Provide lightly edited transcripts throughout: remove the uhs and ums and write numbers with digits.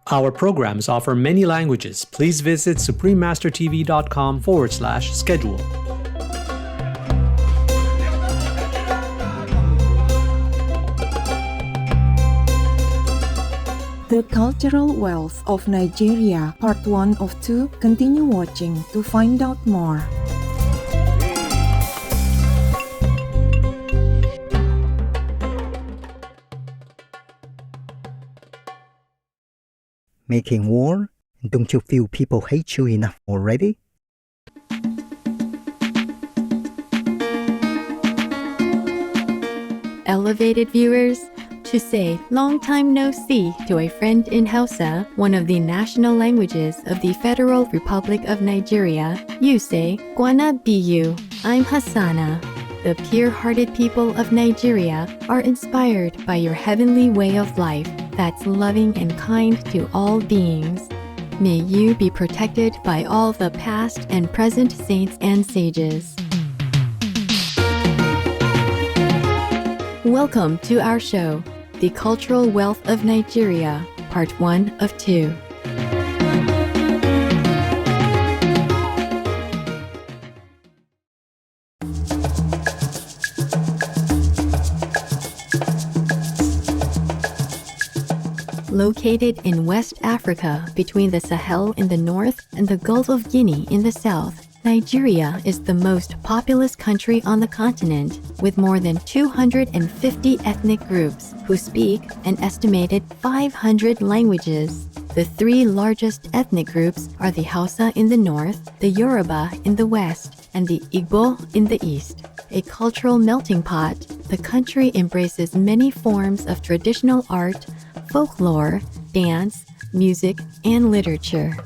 Our programs offer many languages. Please visit suprememastertv.com/schedule. The Cultural Wealth of Nigeria, Part 1 of 2. Continue watching to find out more. Making war? Don't you feel people hate you enough already? Elevated viewers, to say long time no see to a friend in Hausa, one of the national languages of the Federal Republic of Nigeria, you say, Gwana biyu, I'm Hassana. The pure-hearted people of Nigeria are inspired by your heavenly way of life that's loving and kind to all beings. May you be protected by all the past and present saints and sages. Welcome to our show, The Cultural Wealth of Nigeria, Part 1 of 2. Located in West Africa between the Sahel in the north and the Gulf of Guinea in the south, Nigeria is the most populous country on the continent, with more than 250 ethnic groups who speak an estimated 500 languages. The three largest ethnic groups are the Hausa in the north, the Yoruba in the west, and the Igbo in the east. A cultural melting pot, the country embraces many forms of traditional art, folklore, dance, music, and literature.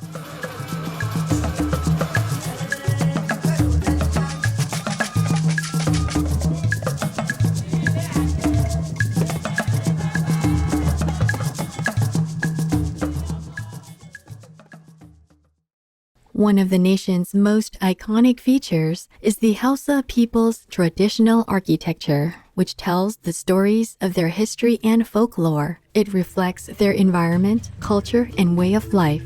One of the nation's most iconic features is the Hausa people's traditional architecture, which tells the stories of their history and folklore. It reflects their environment, culture, and way of life.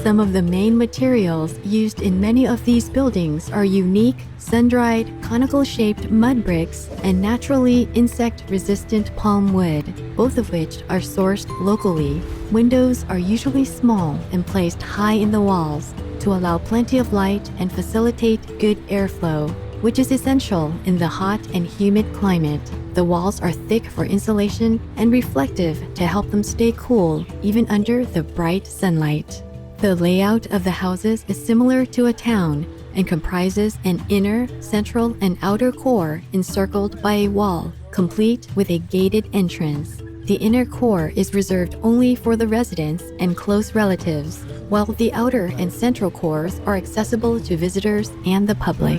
Some of the main materials used in many of these buildings are unique, sun-dried, conical-shaped mud bricks and naturally insect-resistant palm wood, both of which are sourced locally. Windows are usually small and placed high in the walls to allow plenty of light and facilitate good airflow, which is essential in the hot and humid climate. The walls are thick for insulation and reflective to help them stay cool even under the bright sunlight. The layout of the houses is similar to a town and comprises an inner, central, and outer core encircled by a wall, complete with a gated entrance. The inner core is reserved only for the residents and close relatives, while the outer and central cores are accessible to visitors and the public.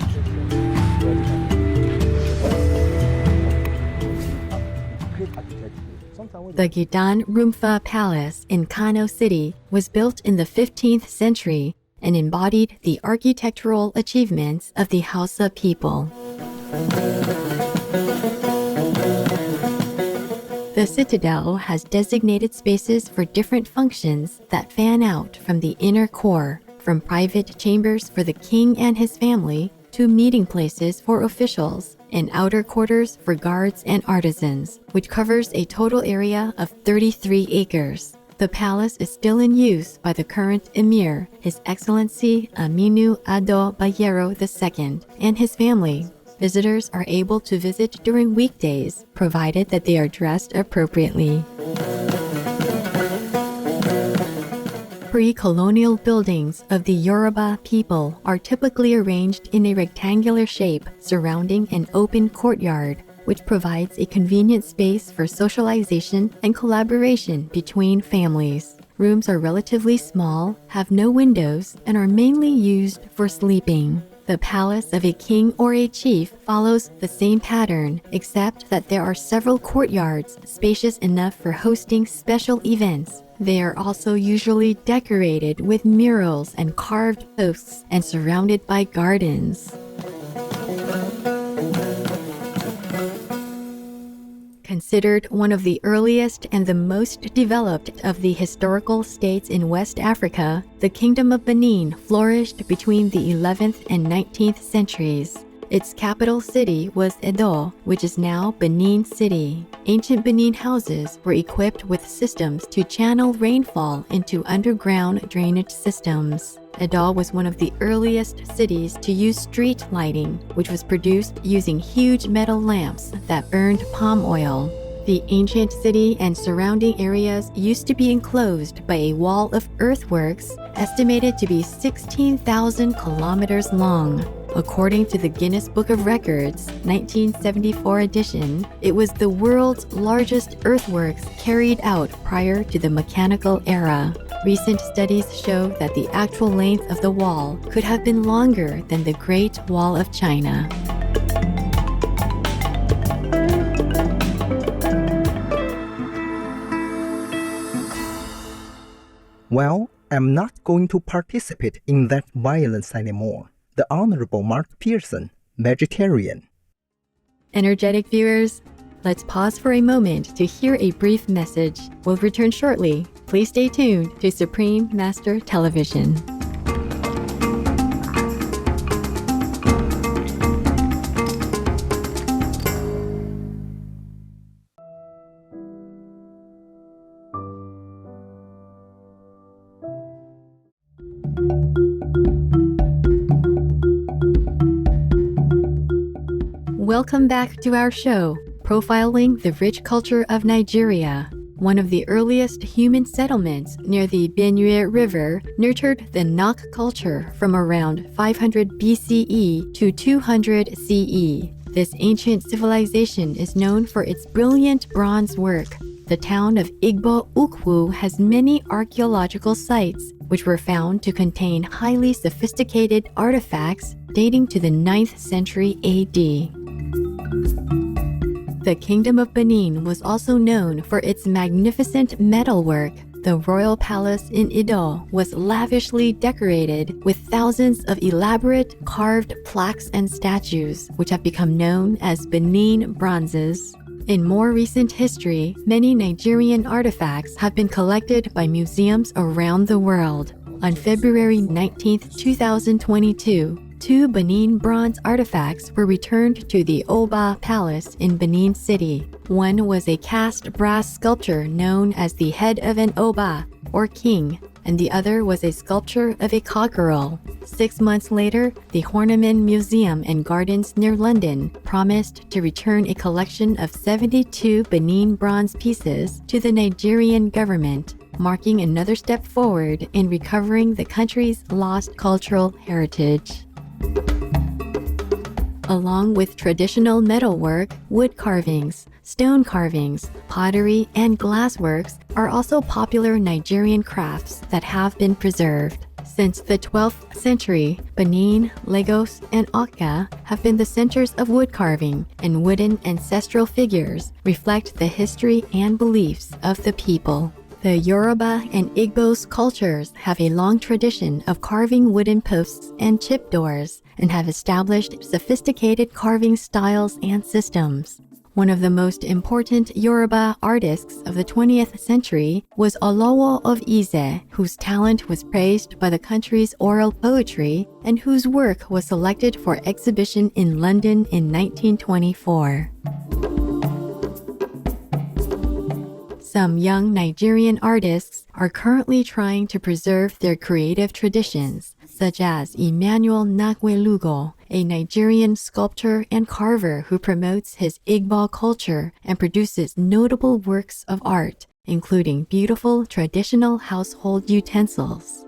The Gidan Rumfa Palace in Kano City was built in the 15th century and embodied the architectural achievements of the Hausa people. The citadel has designated spaces for different functions that fan out from the inner core, from private chambers for the king and his family to meeting places for officials and outer quarters for guards and artisans, which covers a total area of 33 acres. The palace is still in use by the current emir, His Excellency Aminu Ado Bayero II, and his family. Visitors are able to visit during weekdays, provided that they are dressed appropriately. Pre-colonial buildings of the Yoruba people are typically arranged in a rectangular shape surrounding an open courtyard, which provides a convenient space for socialization and collaboration between families. Rooms are relatively small, have no windows, and are mainly used for sleeping. The palace of a king or a chief follows the same pattern, except that there are several courtyards spacious enough for hosting special events. They are also usually decorated with murals and carved posts and surrounded by gardens. Considered one of the earliest and the most developed of the historical states in West Africa, the Kingdom of Benin flourished between the 11th and 19th centuries. Its capital city was Edo, which is now Benin City. Ancient Benin houses were equipped with systems to channel rainfall into underground drainage systems. Edo was one of the earliest cities to use street lighting, which was produced using huge metal lamps that burned palm oil. The ancient city and surrounding areas used to be enclosed by a wall of earthworks estimated to be 16,000 kilometers long. According to the Guinness Book of Records, 1974 edition, it was the world's largest earthworks carried out prior to the mechanical era. Recent studies show that the actual length of the wall could have been longer than the Great Wall of China. Well, I'm not going to participate in that violence anymore. The Honorable Mark Pearson, vegetarian. Energetic viewers, let's pause for a moment to hear a brief message. We'll return shortly. Please stay tuned to Supreme Master Television. Welcome back to our show, profiling the rich culture of Nigeria. One of the earliest human settlements near the Benue River nurtured the Nok culture from around 500 BCE to 200 CE. This ancient civilization is known for its brilliant bronze work. The town of Igbo Ukwu has many archaeological sites, which were found to contain highly sophisticated artifacts dating to the 9th century AD. The Kingdom of Benin was also known for its magnificent metalwork. The royal palace in Edo was lavishly decorated with thousands of elaborate carved plaques and statues, which have become known as Benin bronzes. In more recent history, many Nigerian artifacts have been collected by museums around the world. On February 19, 2022, 2 Benin bronze artifacts were returned to the Oba Palace in Benin City. One was a cast brass sculpture known as the head of an Oba, or king, and the other was a sculpture of a cockerel. 6 months later, the Horniman Museum and Gardens near London promised to return a collection of 72 Benin bronze pieces to the Nigerian government, marking another step forward in recovering the country's lost cultural heritage. Along with traditional metalwork, wood carvings, stone carvings, pottery, and glassworks are also popular Nigerian crafts that have been preserved. Since the 12th century, Benin, Lagos, and Okja have been the centers of wood carving, and wooden ancestral figures reflect the history and beliefs of the people. The Yoruba and Igbo's cultures have a long tradition of carving wooden posts and chip doors and have established sophisticated carving styles and systems. One of the most important Yoruba artists of the 20th century was Olowo of Ize, whose talent was praised by the country's oral poetry and whose work was selected for exhibition in London in 1924. Some young Nigerian artists are currently trying to preserve their creative traditions, such as Emmanuel Nakwelugo, a Nigerian sculptor and carver who promotes his Igbo culture and produces notable works of art, including beautiful traditional household utensils.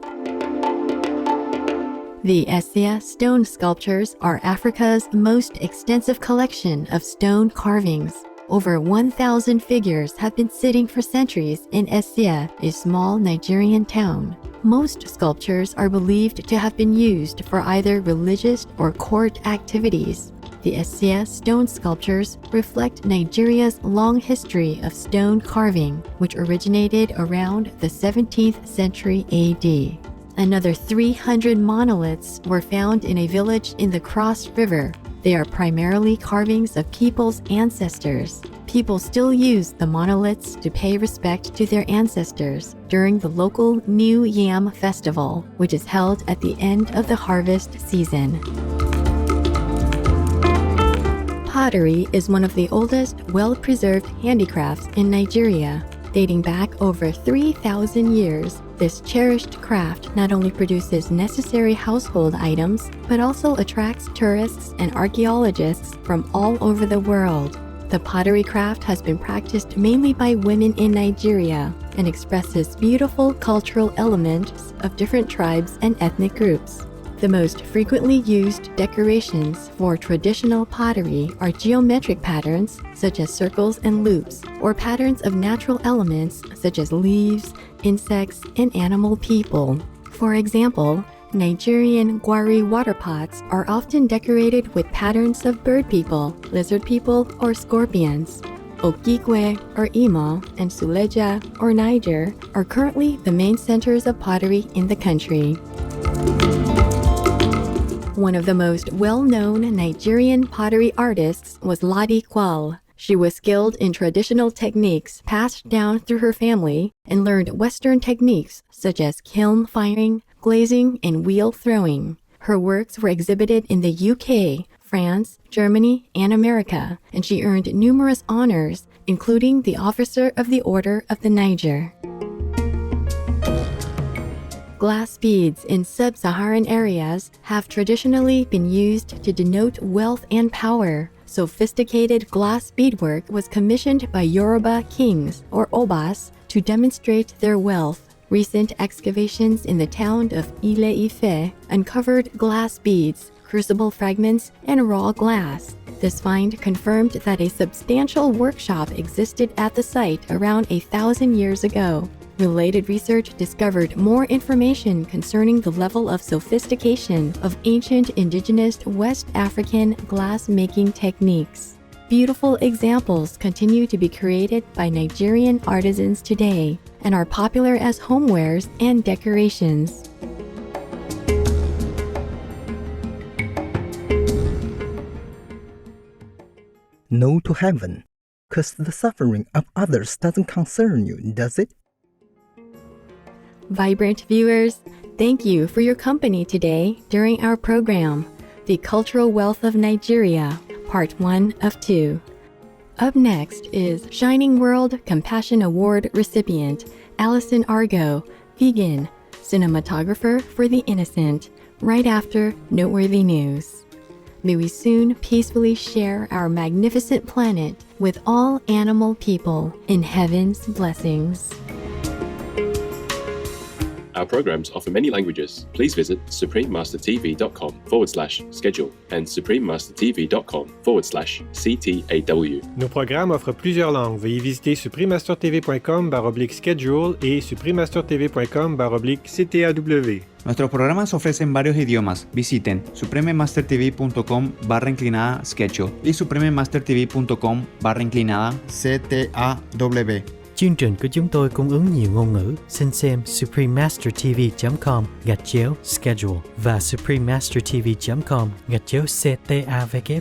The Essia stone sculptures are Africa's most extensive collection of stone carvings. Over 1,000 figures have been sitting for centuries in Essia, a small Nigerian town. Most sculptures are believed to have been used for either religious or court activities. The Essia stone sculptures reflect Nigeria's long history of stone carving, which originated around the 17th century AD. Another 300 monoliths were found in a village in the Cross River. They are primarily carvings of people's ancestors. People still use the monoliths to pay respect to their ancestors during the local New Yam Festival, which is held at the end of the harvest season. Pottery is one of the oldest, well-preserved handicrafts in Nigeria. Dating back over 3,000 years, this cherished craft not only produces necessary household items, but also attracts tourists and archaeologists from all over the world. The pottery craft has been practiced mainly by women in Nigeria and expresses beautiful cultural elements of different tribes and ethnic groups. The most frequently used decorations for traditional pottery are geometric patterns such as circles and loops, or patterns of natural elements such as leaves, insects, and animal people. For example, Nigerian gwari water pots are often decorated with patterns of bird people, lizard people, or scorpions. Okigwe or Imo and Suleja or Niger are currently the main centers of pottery in the country. One of the most well-known Nigerian pottery artists was Ladi Kwal. She was skilled in traditional techniques passed down through her family and learned Western techniques such as kiln firing, glazing, and wheel throwing. Her works were exhibited in the UK, France, Germany, and America, and she earned numerous honors, including the Officer of the Order of the Niger. Glass beads in sub-Saharan areas have traditionally been used to denote wealth and power. Sophisticated glass beadwork was commissioned by Yoruba kings, or Obas, to demonstrate their wealth. Recent excavations in the town of Ile-Ife uncovered glass beads, crucible fragments, and raw glass. This find confirmed that a substantial workshop existed at the site around 1,000 years ago. Related research discovered more information concerning the level of sophistication of ancient indigenous West African glass-making techniques. Beautiful examples continue to be created by Nigerian artisans today and are popular as homewares and decorations. No to heaven, 'cause the suffering of others doesn't concern you, does it? Vibrant viewers, thank you for your company today during our program, The Cultural Wealth of Nigeria, Part 1 of 2. Up next is Shining World Compassion Award recipient Allison Argo, vegan, cinematographer for the innocent, right after Noteworthy News. May we soon peacefully share our magnificent planet with all animal people in heaven's blessings. Our programs offer many languages. Please visit suprememastertv.com/schedule and suprememastertv.com/CTAW. Nos programmes offrent plusieurs langues. Veuillez visiter suprememastertv.com/schedule et suprememastertv.com/CTAW. Nuestros programas ofrecen varios idiomas. Visiten suprememastertv.com/schedule y suprememastertv.com/CTAW. Chương trình của chúng tôi cung ứng nhiều ngôn ngữ. Xin xem suprememastertv.com/schedule và suprememastertv.com/CTAW.